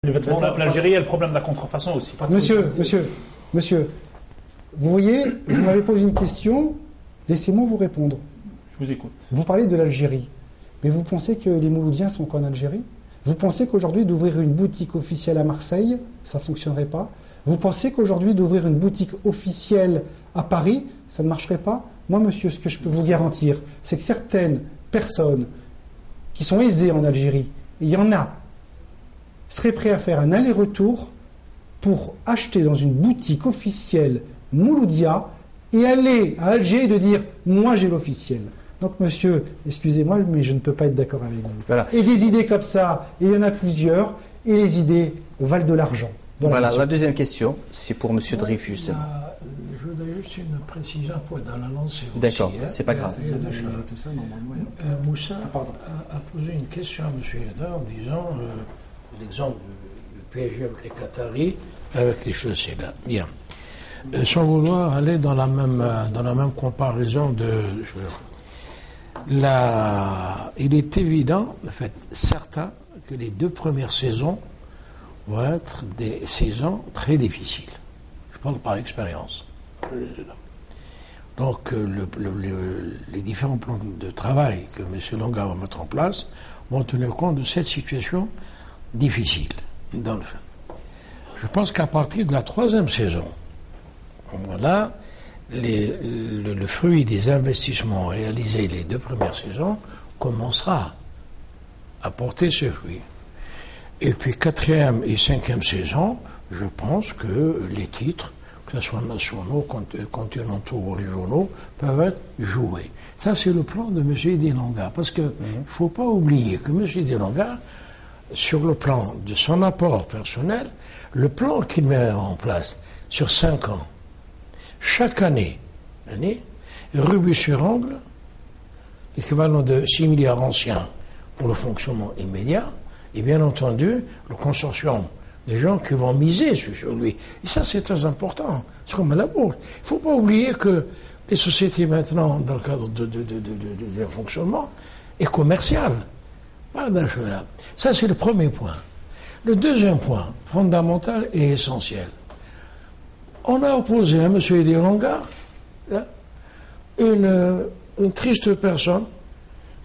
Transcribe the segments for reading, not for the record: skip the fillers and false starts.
Les vêtements neufs, l'Algérie a le problème de la contrefaçon aussi. Monsieur, vous voyez, vous m'avez posé une question, laissez-moi vous répondre. Je vous écoute. Vous parlez de l'Algérie, mais vous pensez que les Mouloudiens sont qu'en Algérie? Vous pensez qu'aujourd'hui d'ouvrir une boutique officielle à Marseille, ça ne fonctionnerait pas? Vous pensez qu'aujourd'hui d'ouvrir une boutique officielle à Paris, ça ne marcherait pas? Moi, monsieur, ce que je peux vous garantir, c'est que certaines personnes qui sont aisées en Algérie, et il y en a, seraient prêts à faire un aller-retour pour acheter dans une boutique officielle Mouloudia et aller à Alger et de dire « moi j'ai l'officiel ». Donc monsieur, excusez-moi, mais je ne peux pas être d'accord avec vous. Voilà. Et des idées comme ça, il y en a plusieurs, et les idées valent de l'argent. Voilà, la deuxième question, c'est pour monsieur Dreyfus. Je voudrais juste une précision dans la lancée aussi. D'accord, c'est pas grave. Moussa a posé une question à M. Yada en disant l'exemple du PSG avec les Qataris, avec les choses là. Bien. Sans vouloir aller dans la même comparaison il est évident, en fait, certain, que les 2 premières saisons vont être des saisons très difficiles. Je parle par expérience. Donc, les différents plans de travail que M. Longa va mettre en place vont tenir compte de cette situation difficile. Je pense qu'à partir de la 3e saison, là, le fruit des investissements réalisés les 2 premières saisons commencera à porter ses fruits. Et puis 4e et 5e saison, je pense que les titres, que ce soit nationaux, continentaux ou régionaux, peuvent être joués. Ça, c'est le plan de M. Dilonga. Parce qu'il ne faut pas oublier que M. Dilonga, sur le plan de son apport personnel, le plan qu'il met en place sur 5 ans, chaque année, rubis sur ongle, l'équivalent de 6 milliards anciens pour le fonctionnement immédiat, et bien entendu, le consortium des gens qui vont miser sur lui. Et ça, c'est très important. C'est comme à la bourse. Il ne faut pas oublier que les sociétés maintenant, dans le cadre de fonctionnement, est commercial. Ça, c'est le premier point. Le deuxième point, fondamental et essentiel. On a opposé à M. Dilonga une triste personne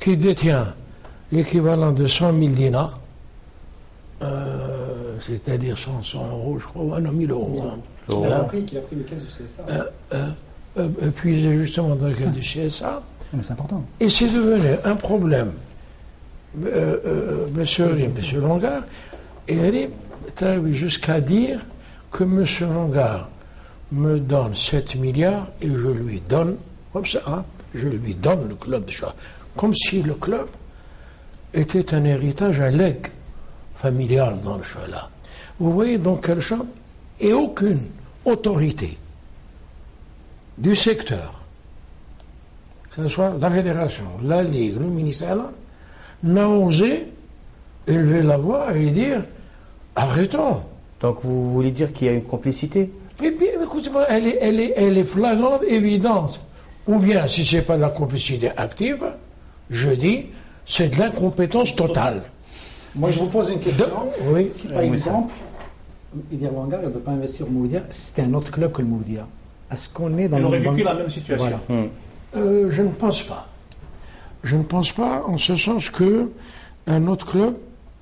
qui détient l'équivalent de 100 000 dinars, c'est-à-dire 100 euros, je crois, non, 1000 euros. Il a pris les caisses du CSA. Puisé justement dans le cas du CSA. Mais c'est important. Et c'est devenu un problème. Monsieur Longar est allé jusqu'à dire que M. Longar me donne 7 milliards et je lui donne, comme ça, je lui donne le club de choix. Comme si le club était un héritage, un legs familial dans le choix là. Vous voyez donc quel champ? Et aucune autorité du secteur, que ce soit la fédération, la Ligue, le ministère, n'a osé élever la voix et dire arrêtons. Donc vous voulez dire qu'il y a une complicité? Mais bien, écoutez-moi, elle est flagrante, évidente. Ou bien, si ce n'est pas de la complicité active, je dis, c'est de l'incompétence totale. Moi, je vous pose une question. Oui. Si, par exemple, Dilonga ne veut pas investir au Mouloudia, c'était un autre club que le Mouloudia. Est-ce qu'on est dans On aurait vécu la même situation. Voilà. Je ne pense pas. Je ne pense pas, en ce sens que un autre club,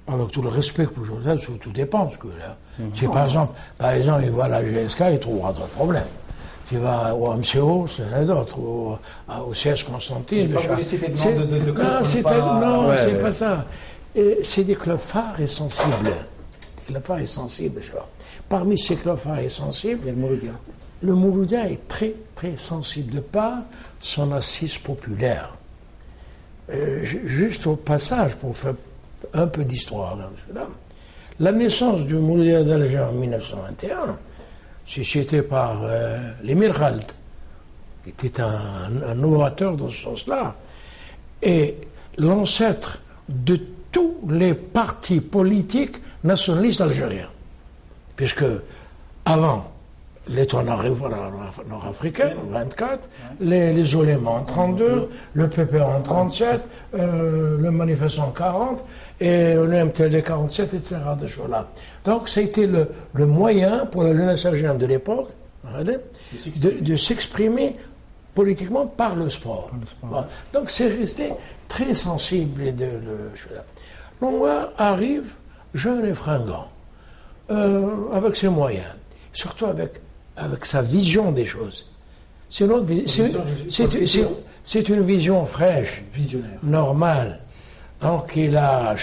avec tout le respect que vous avez, tout dépend. Parce que là, si par exemple, il va à la GSK, il trouvera d'autres problèmes. S'il va au MCO, c'est un autre. Au CS Constantine. Non, c'est pas ça. C'est des clubs phares et sensibles. Des clubs phares et sensibles. Parmi ces clubs phares et sensibles, il y a le Mouloudia. Le Mouloudia est très, très sensible de par son assise populaire. Juste au passage, pour faire un peu d'histoire, la naissance du Mouloudia d'Alger en 1921, suscitée par l'émir Khald, qui était un novateur dans ce sens-là, et l'ancêtre de tous les partis politiques nationalistes algériens. Puisque, avant l'État nord-africain en 24, les oulémas en 32, le PPA en 37, le manifeste en 40, et le MTLD 47, etc. de choses-là. Donc, ça a été le moyen pour la jeunesse algérienne de l'époque de s'exprimer politiquement par le sport. Bon. Donc, c'est resté très sensible. Longa arrive jeune et fringant, avec ses moyens, surtout avec sa vision des choses. C'est une vision fraîche, Visionnaire. normale. Donc il a,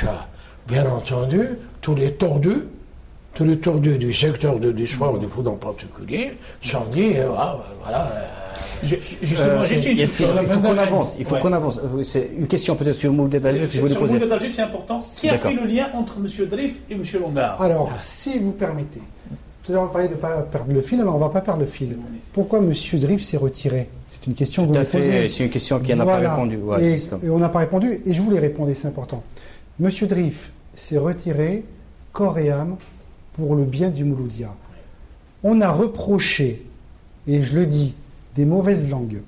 bien entendu, tous les tordus du secteur du sport, du foot en particulier, sont dit, voilà. Justement, juste une question. Il faut qu'on avance. C'est une question peut-être sur le Mouloudia d'Alger que je voulais Sur le poser. Mouloudia d'Alger, c'est important. Qui a fait le lien entre M. Drif et M. Longar? Alors, si vous permettez, tout à l'heure on parlait de ne pas perdre le fil, alors on ne va pas perdre le fil. Pourquoi M. Drif s'est retiré? C'est une question que vous Tout à m'avez posée. fait, c'est une question qui n'a pas répondu. Ouais, et on n'a pas répondu, et je voulais répondre, et c'est important. M. Drif s'est retiré corps et âme pour le bien du Mouloudia. On a reproché, et je le dis, des mauvaises langues,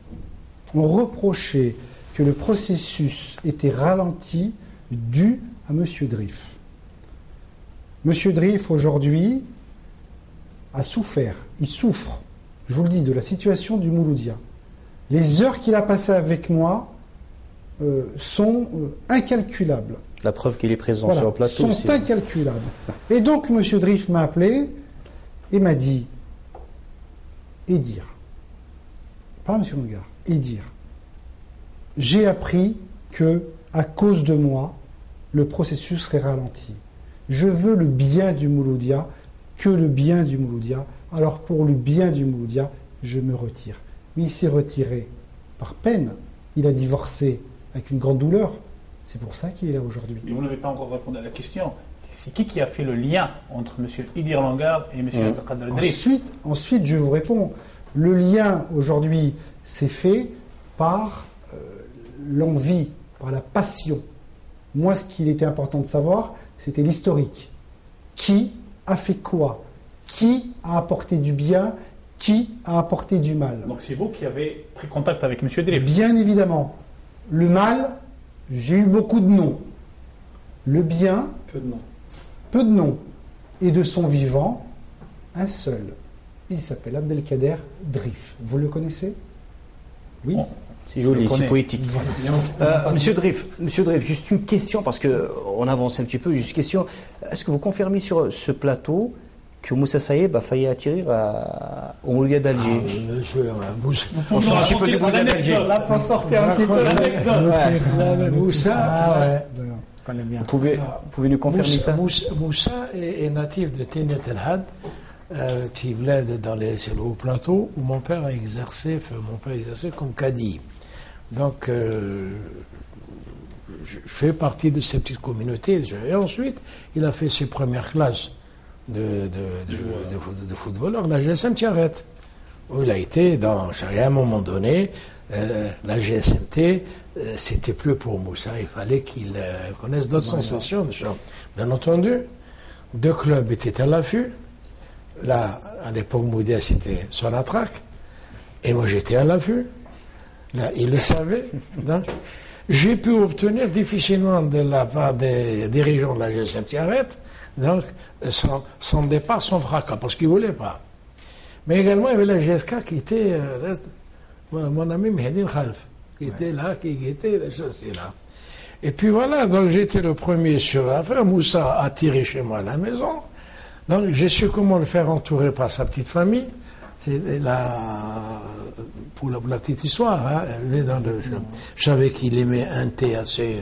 ont reproché que le processus était ralenti dû à M. Drif. M. Drif, aujourd'hui, a souffert, il souffre, je vous le dis, de la situation du Mouloudia. Les heures qu'il a passées avec moi sont incalculables. La preuve qu'il est présent Voilà, sur le plateau. sont c'est- incalculables. Et donc, M. Drif m'a appelé et m'a dit, et dire, pas M. Longar, et dire, j'ai appris que, à cause de moi, le processus serait ralenti. Je veux le bien du Mouloudia, que le bien du Mouloudia. Alors, pour le bien du Mouloudia, je me retire. Mais il s'est retiré par peine. Il a divorcé avec une grande douleur. C'est pour ça qu'il est là aujourd'hui. Mais vous n'avez pas encore répondu à la question. C'est qui a fait le lien entre M. Idir Longar et M. Abdelkader Drif? Ensuite, je vous réponds. Le lien aujourd'hui s'est fait par l'envie, par la passion. Moi, ce qu'il était important de savoir, c'était l'historique. Qui a fait quoi? Qui a apporté du bien? Qui a apporté du mal? Donc c'est vous qui avez pris contact avec M. Drif? Bien évidemment. Le mal, j'ai eu beaucoup de noms. Le bien, Peu de noms. peu de noms. Et de son vivant, un seul. Il s'appelle Abdelkader Drif. Vous le connaissez? Oui. Bon. C'est joli, Je c'est connais. poétique. Monsieur Drif, juste une question, parce qu'on avance un petit peu, juste une question. Est-ce que vous confirmez sur ce plateau que Moussa Saïeb a failli atterrir au Mouloudia d'Alger? Monsieur Moussa. On sort un petit peu du Mouloudia d'Alger. Là, pour sortir un petit peu. Moussa, Ah ouais. Je connais bien. Vous pouvez nous confirmer ça? Moussa est natif de Ténet El Had, qui bled sur le haut plateau, où mon père a exercé comme cadi. Donc, je fais partie de cette petite communauté. Et ensuite, il a fait ses premières classes de footballeur, la GSM Tiaret, où il a été à un moment donné, la GSMT, c'était plus pour Moussa, il fallait qu'il connaisse d'autres sensations. Bien entendu, deux clubs étaient à l'affût. Là, à l'époque, Mouloudia, c'était Sonatrach, et moi j'étais à l'affût. Là, il le savait. Donc, j'ai pu obtenir difficilement de la part des dirigeants de la GSM Tiaret, donc son départ, son fracas, parce qu'ils ne voulaient pas. Mais également, il y avait la GSK qui était mon ami Mehdi Khalf, qui était là, qui était là. Et puis voilà, donc j'étais le premier sur l'affaire. Moussa a tiré chez moi à la maison. Donc j'ai su comment le faire entourer par sa petite famille. C'est pour la petite histoire, hein, je savais qu'il aimait un thé assez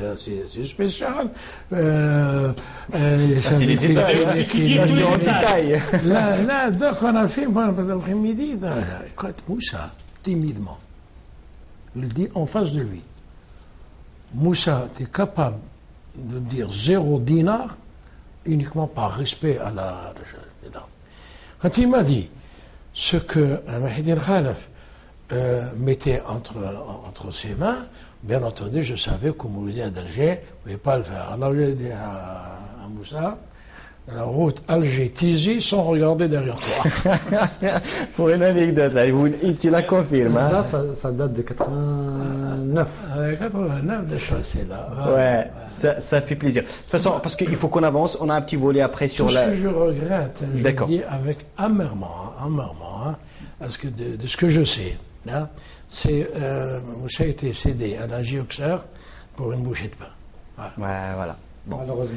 spécial. C'est les détails. Là, donc on a fait, moi, l'après-midi, écoute, Moussa, timidement, je le dis en face de lui. Moussa, tu es capable de dire 0 dinar uniquement par respect à la. Quand il m'a dit ce que Mehdi Khalaf mettait entre ses mains, bien entendu, je savais qu'au Mouloudia d'Alger, ne pouvait pas le faire. Alors j'ai dit à Moussa, la route Alger-Tizi sans regarder derrière toi. Pour une anecdote, là, tu la confirmes. Hein? Ça date de 89. 89 déjà, c'est là. Ouais, ça fait plaisir. De toute façon, parce qu'il faut qu'on avance, on a un petit volet après sur Tout la... ce que je regrette, je le D'accord. dis avec amèrement, parce que de ce que je sais, là, c'est Moussa a été cédé à la Gioxer pour une bouchée de pain. Voilà. Ouais, voilà. Bon. Malheureusement.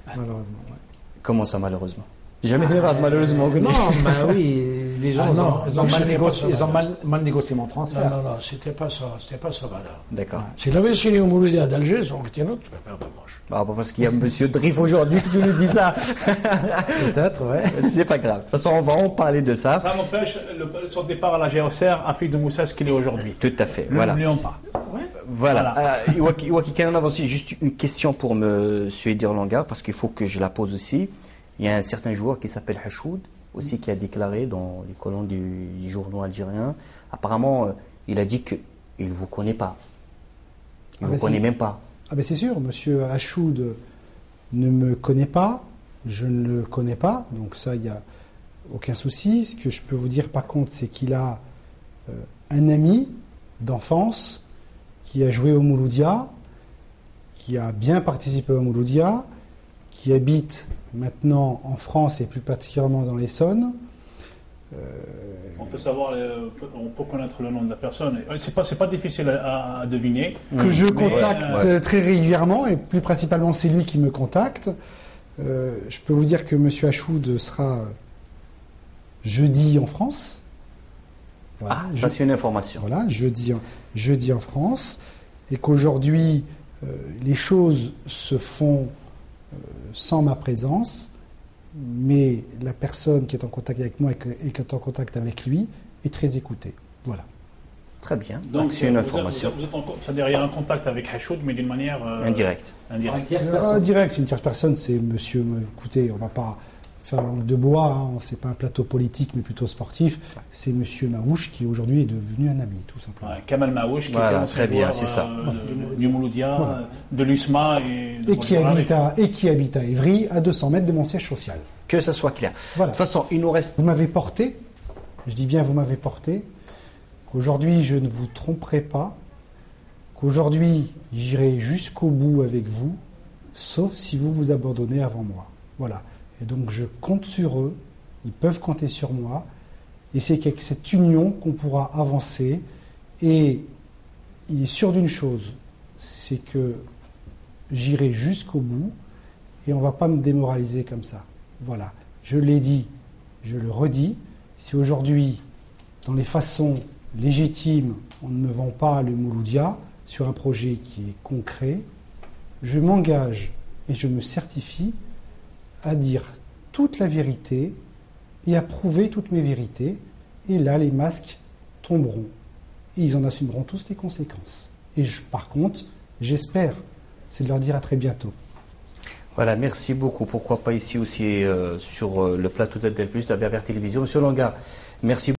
Malheureusement, ouais. Comment ça, malheureusement? J'ai jamais fait de malheureusement. Non, bah oui, les gens, Ah non, ils ont non, mal c'était négocié, pas ça, ils ont madame. mal négocié mon transfert. Non, c'était pas ça valeur. D'accord. S'il avait signé au Mouloudia d'Alger, ça aurait été une autre paire de manches. Bah, parce qu'il y a Monsieur Drif aujourd'hui qui nous dit ça. Peut-être, ouais. C'est pas grave. De toute façon, on va en parler de ça. Ça m'empêche son départ à la GOCR a fait de Moussa ce qu'il est aujourd'hui. Tout à fait. Ne Voilà. l'oublions pas. Voilà. Iwaki Kanan avance aussi. Juste une question pour Monsieur Edir Langar, parce qu'il faut que je la pose aussi. Il y a un certain joueur qui s'appelle Hachoud, aussi qui a déclaré dans les colonnes du journaux algériens. Apparemment, il a dit qu'il ne vous connaît pas. Il ne vous connaît même pas. Ah ben c'est sûr, monsieur Hachoud ne me connaît pas, je ne le connais pas, donc ça, il n'y a aucun souci. Ce que je peux vous dire par contre, c'est qu'il a un ami d'enfance qui a joué au Mouloudia, qui a bien participé au Mouloudia, qui habite maintenant en France et plus particulièrement dans l'Essonne. On peut savoir, on peut connaître le nom de la personne. C'est pas difficile à deviner. Que je Mais, contacte très régulièrement, et plus principalement c'est lui qui me contacte. Je peux vous dire que M. Hachoud sera jeudi en France. Voilà, Ah, ça c'est une information. voilà, jeudi en France, et qu'aujourd'hui les choses se font sans ma présence, mais la personne qui est en contact avec moi et qui est en contact avec lui est très écoutée. Voilà. Très bien. Donc c'est une information. C'est-à-dire il y a un contact avec Hachoud, mais d'une manière Indirecte. indirecte. Direct, une tierce personne, c'est monsieur. Écoutez, on ne va pas faire langue de bois, hein, c'est pas un plateau politique, mais plutôt sportif. C'est monsieur Maouche qui aujourd'hui est devenu un ami, tout simplement. Ouais, Kamal Maouche, qui Voilà, était ancien très bien, joueur c'est ça. du Mouloudia, Voilà. de l'USMA et Qui habite à Évry, à 200 mètres de mon siège social. Que ça soit clair. Voilà. De toute façon, il nous reste. Vous m'avez porté, je dis bien vous m'avez porté, qu'aujourd'hui je ne vous tromperai pas, qu'aujourd'hui j'irai jusqu'au bout avec vous, sauf si vous vous abandonnez avant moi. Voilà. Et donc je compte sur eux, ils peuvent compter sur moi, et c'est qu'avec cette union qu'on pourra avancer. Et il est sûr d'une chose, c'est que j'irai jusqu'au bout, et on ne va pas me démoraliser comme ça. Voilà. Je l'ai dit, je le redis, si aujourd'hui, dans les façons légitimes, on ne me vend pas le Mouloudia sur un projet qui est concret, je m'engage et je me certifie à dire toute la vérité et à prouver toutes mes vérités. Et là, les masques tomberont. Et ils en assumeront tous les conséquences. Et par contre, j'espère, c'est de leur dire à très bientôt. Voilà, merci beaucoup. Pourquoi pas ici aussi sur le plateau d'Adel Plus, de la BRR Télévision. Monsieur Langar, merci.